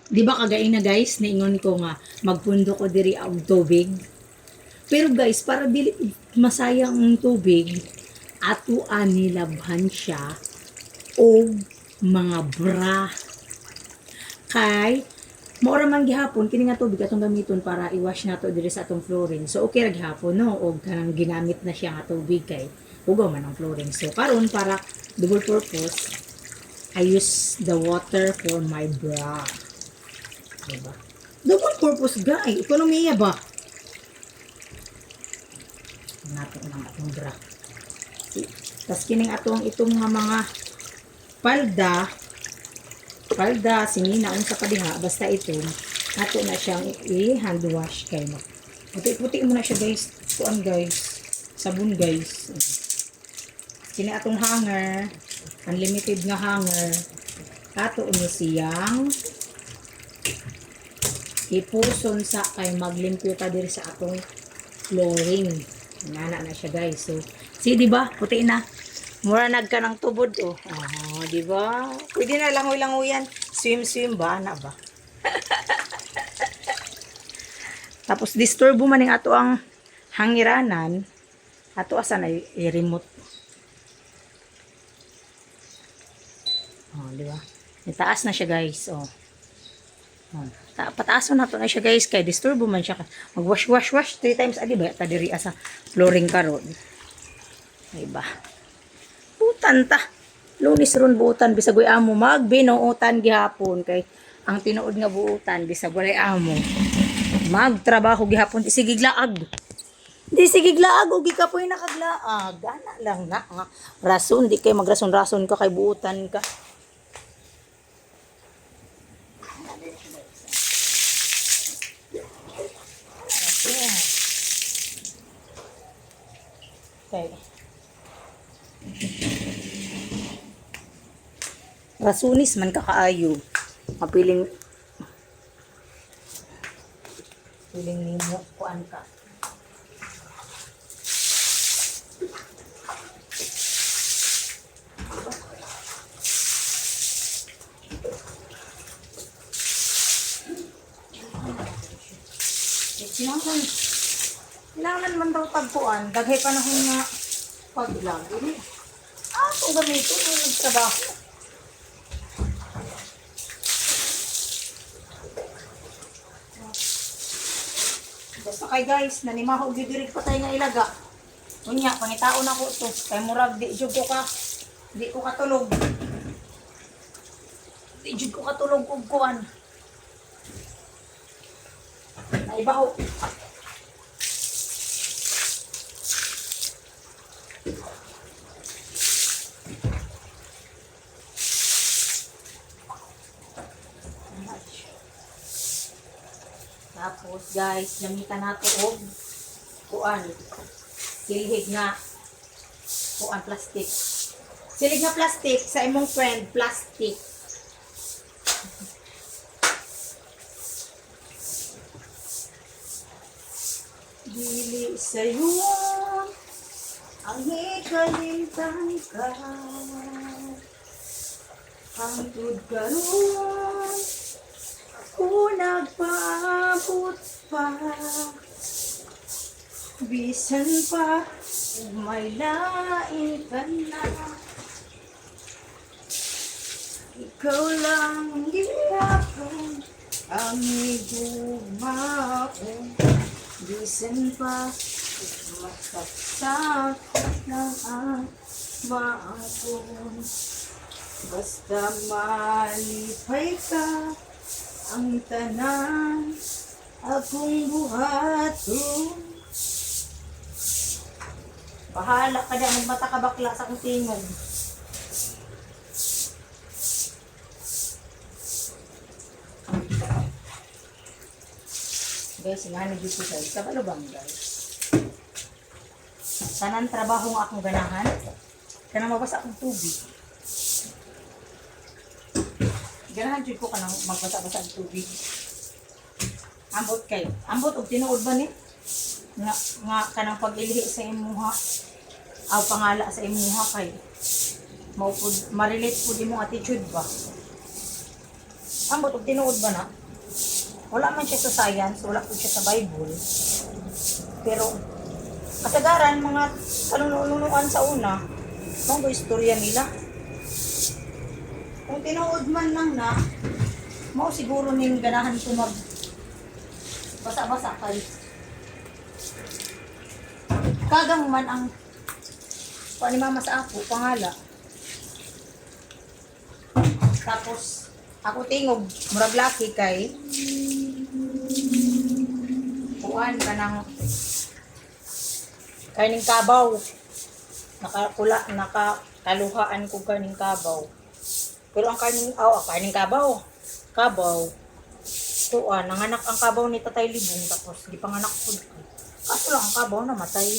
Di ba kagay na guys, naingon ko nga, magpundo ko diri ang tubig. Pero guys, para dili masayang ang tubig, atuan nilabhan siya o mga bra. Kay, maura man gihapon, kini nga tubig atong gamiton para i-wash nato diri sa atong flooring. So, okay ra gihapon, no? O kanang ginamit na siya nga tubig kay ugaw man ang flooring. So, karon para double purpose, I use the water for my bra. Diba? Double purpose, guy. Ekonomiya ba? Nato ng atong bra. Tapos kining atong itong mga palda, sinina, unsa pa diha, basta ito, ato na siyang i-hand wash kay mo. Puti-puti mo na siya guys. Tuan guys. Sabon guys. Kini atong hanger, unlimited nga hanger, ato ni siyang ipuson sa kay maglimpyo ta diri sa atong flooring. Nana na siya guys. So, di ba? Puti na. Mura nagka ng tubod oh. Oh, di ba? Pwede na langoy-langoyan. Swim ba na ba? Tapos disturbo man ning ato ang hangiranan. Ato asa na i-remote. Oh, di ba? Itaas na siya guys. Oh. Oh. Pataas na to na siya guys kay disturbo man siya. Mag-wash 3 times adi ba ta diri asa flooring karon. Diba? Butan ta. Lunis ron buutan bisag way amo magbinuutan gihapon kay ang tinuod nga buutan bisag walay amo. Magtrabaho gihapon sige glaag. Di sige glaag og gikapoy nakaglaag. Ana lang na nga rason di kay magrason-rason ka kay buutan ka. Okay. Rasunis man kakaayo. Mapiling nimo kuan ka. Kailangan man daw tagpuan. Daghay panahon nga paglag. Kung gamito, yung nagtrabaho. Basta kay guys, nanimahog didirig pa tayo nga ilaga. Unya, pangitaon ako to. Kay murag, di jud ko katulog. Di jud ko katulog og kuan. Naibaho. Tapos guys, gamitan nato og kuan. Silhig nga kuan plastic. Silhig nga plastic sa imong friend plastic. Dili sayo ang hikalimtan ka. Hangtod karon ako nagpaabot pa. Bisan pa may lain ka na. Ikaw lang gihapon ang igumao. Bisan pa masaksak ng ang maapon. Basta malipay ka ang tanan akong buhaton. Bahala ka dyan, magmata ka bakla sa akong tingog. Guys, nga dito guys. Sa balubang guys. Sanang trabaho nga akong ganahan. Kanang mabasa akong tubig. Ganahan dyan ko kanang magbasa-basa ang tubig. Ambot kayo. Ambot og tinuod ba ni? Nga kanang pag-ilihi sa imuha. Aw pangala sa imuha kay. Maupod, ma-relate po di mo attitude ba? Ang butog tinuod ba na? Wala man siya sa science, wala po siya sa Bible. Pero, kasagaran, mga kanunuan sa una, mga istorya nila. Kung tinuod man lang na, mao siguro ning ganahan ko mag basa-basa kay kagang man ang ni mama sa ako, pangala. Tapos, ako tingog, murag laki kay kuan ka ng kaning kabaw. Nakakaluhaan ko kaning kabaw. Pero ang kaning kabaw. Kuan, nanganak ang kabaw ni Tatay Libong, tapos di panganak ko. Kaso lang ang kabaw namatay.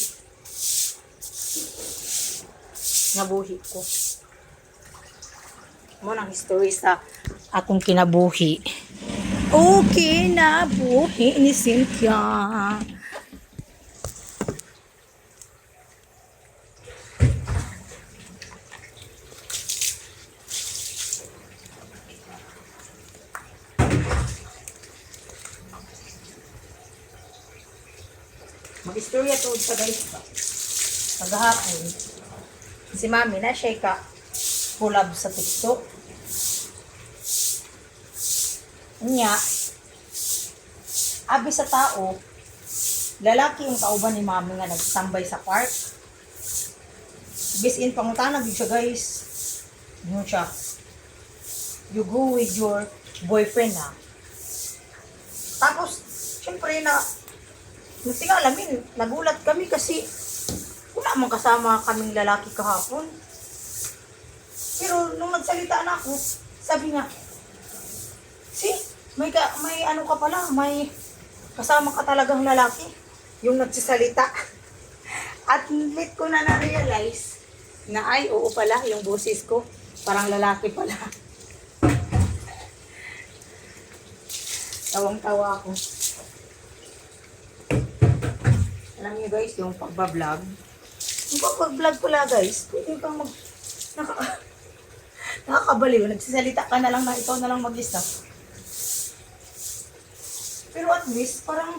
Nabuhi ko. Mo nang history sa akong kinabuhi. Okay na buhi ni Cynthia. Mag-istorya tuod sa guys ba? Paghahapon. Si Mami na siya ka collab sa TikTok. Nya, abi sa tao, lalaki yung kauban ni Mami nga nagsambay sa park. Bisin pangutanag yun siya guys. Yun siya. You go with your boyfriend ha. Tapos, syempre na alamin, nagulat kami kasi wala mang kasama kaming lalaki kahapon. Pero nung nagsalita na ako, sabi niya, may ano ka pala, may kasama ka talagang lalaki. Yung nagsisalita. At late ko na na-realize na ay, oo pala, yung boses ko, parang lalaki pala. Tawang-tawa ako. Alam niyo guys, yung pagbablog. Yung pagbablog pala guys, pwede kang nakakabaliw. Nagsisalita ka na lang na ikaw na lang mag-isa. Pero at least, parang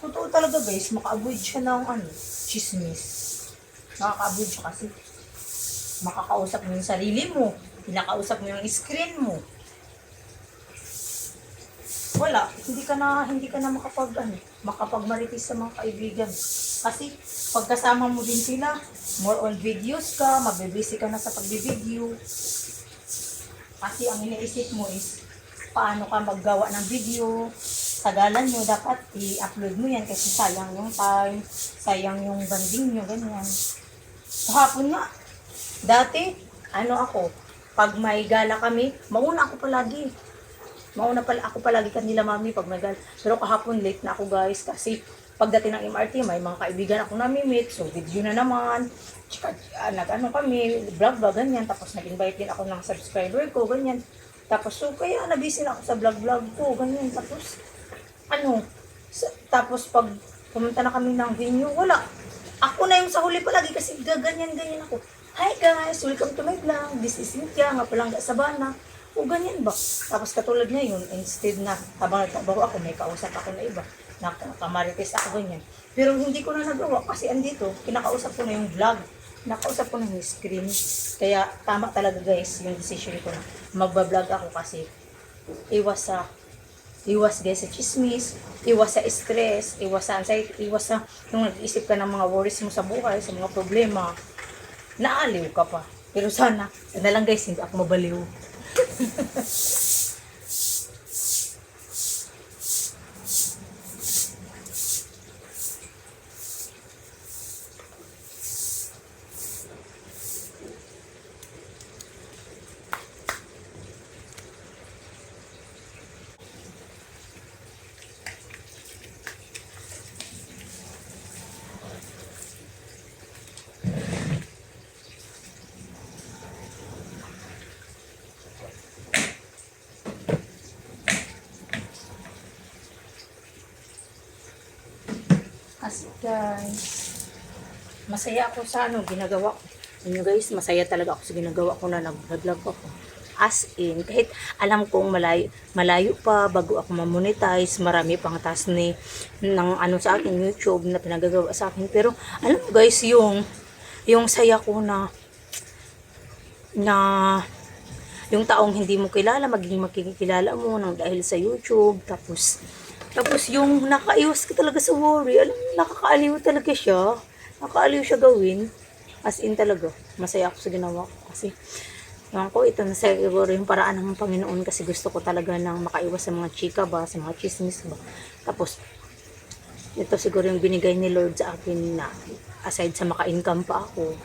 totoo talaga guys, maka-avoid siya ng chismis. Nakaka-avoid siya kasi makakausap mo yung sarili mo, pinakausap mo yung screen mo. Wala, hindi ka na makapagmaritis sa mga kaibigan. Kasi pagkasama mo din sila, more on videos ka, mabibisi ka na sa pagbibideo. Kasi ang iniisip mo is, paano ka maggawa ng video, sagalan nyo, dapat i-upload mo yan kasi sayang yung time, sayang yung banding nyo, ganyan. Kahapon nga, dati, pag may gala kami, mauna ako palagi kanila Mami pag may gala. Pero kahapon late na ako guys kasi pagdating ng MRT may mga kaibigan ako nami-meet, so video na naman. Kami, vlog, ganyan. Tapos nag-invite din ako ng subscriber ko, ganyan. Tapos so kaya nabisi na ako sa vlog ko, ganyan. Tapos pag pumunta na kami ng venue, wala. Ako na yung sa huli palagi kasi ganyan ako. Hi guys, welcome to my vlog. This is Cynthia, nga palang Sabana. O ganyan ba? Tapos katulad ngayon, instead na habang nagtabaho ako, may kausap ako na iba. Nakamarites ako ganyan. Pero hindi ko na nagawa kasi andito, kinakausap ko na yung vlog. Nakausap ko na yung screen. Kaya tama talaga guys yung decision ko na magbablog ako kasi iwas guys sa chismis, iwas sa stress, iwas sa anxiety, iwas sa yung nag-iisip ka ng mga worries mo sa buhay, sa mga problema. Naaliw ka pa. Pero sana lang guys, hindi ako mabaliw. As guys, masaya ako sa ginagawa ko. Inyo guys, masaya talaga ako sa ginagawa ko na nag-vlog ako. As in, kahit alam kong malayo pa bago ako ma-monetize, marami pang task ng ano sa akin, YouTube na pinagagawa sa akin. Pero, alam mo guys, yung saya ko na yung taong hindi mo kilala, magiging makikilala mo nang dahil sa YouTube. Tapos yung nakaiwas ka talaga sa worry. Alam mo, nakakaaliw talaga siya. Nakakaaliw siya gawin. As in talaga, masaya ako sa ginawa ko. Kasi, ewan ko, ito na siguro yung paraan ng Panginoon kasi gusto ko talaga nang makaiwas sa mga chika ba, sa mga chismis ba. Tapos, ito siguro yung binigay ni Lord sa akin na aside sa maka-income pa ako,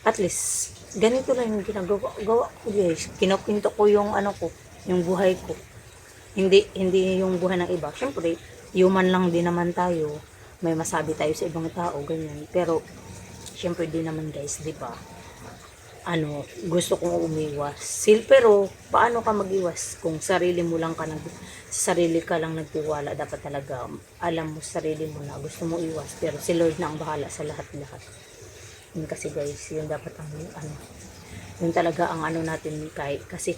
at least, ganito lang yung gawa ko guys. Kinukwento ko yung ano ko, yung buhay ko. Hindi yung buhay ng iba. Siyempre, human lang din naman tayo. May masabi tayo sa ibang tao, ganyan. Pero, siyempre din naman guys, di ba? Ano, gusto kong umiwas. Pero, paano ka mag-iwas? Kung sarili mo lang ka sa sarili ka lang nagtiwala, dapat talaga alam mo sa sarili mo na gusto mo iwas. Pero si Lord na ang bahala sa lahat-lahat. Yun kasi guys, yun dapat ang ano, yun talaga ang ano natin kasi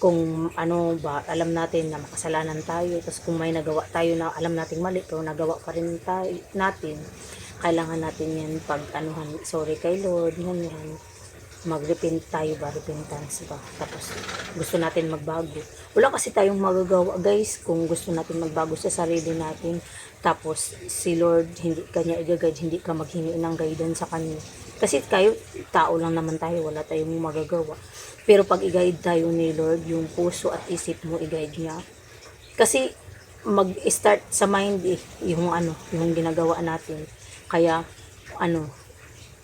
kung ano ba, alam natin na makasalanan tayo, tapos kung may nagawa tayo na alam nating mali, pero nagawa pa rin natin, kailangan natin yan pag anuhan, sorry kay Lord, yan, mag-repent tayo ba, repentance ba, tapos gusto natin magbago. Wala kasi tayong magagawa guys kung gusto natin magbago sa sarili natin, tapos si Lord hindi kanya i-guide, hindi ka maghingi ng guidance sa kanya. Kasi kayo, tao lang naman tayo, wala tayong magagawa. Pero pag i-guide tayo ni Lord, yung puso at isip mo i-guide niya. Kasi mag-start sa mind yung ano, yung ginagawa natin. Kaya ano,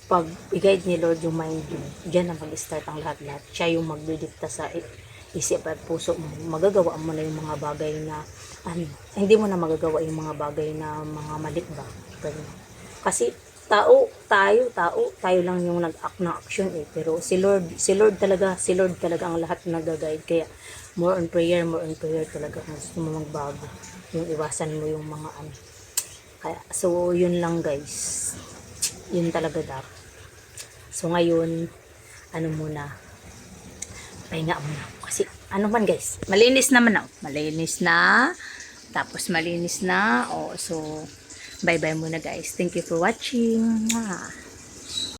pag i-guide ni Lord yung mind mo, diyan na mag-start ang lahat-lahat. Siya yung magdidikta sa isip at puso mo. Magagawa mo na yung mga bagay na ano, hindi mo na magagawa yung mga bagay na mga mali ba. Ganyan. Kasi tayo lang yung nag-act ng action pero si Lord talaga ang lahat nag-guide. Kaya more on prayer talaga kung gusto mo magbago. Yung iwasan mo yung mga ano. Kaya, so yun lang guys. Yun talaga dapat. So ngayon, ano muna, pahinga muna. Kasi, ano man guys, malinis naman ako. Malinis na. Tapos malinis na. So, bye-bye muna guys. Thank you for watching.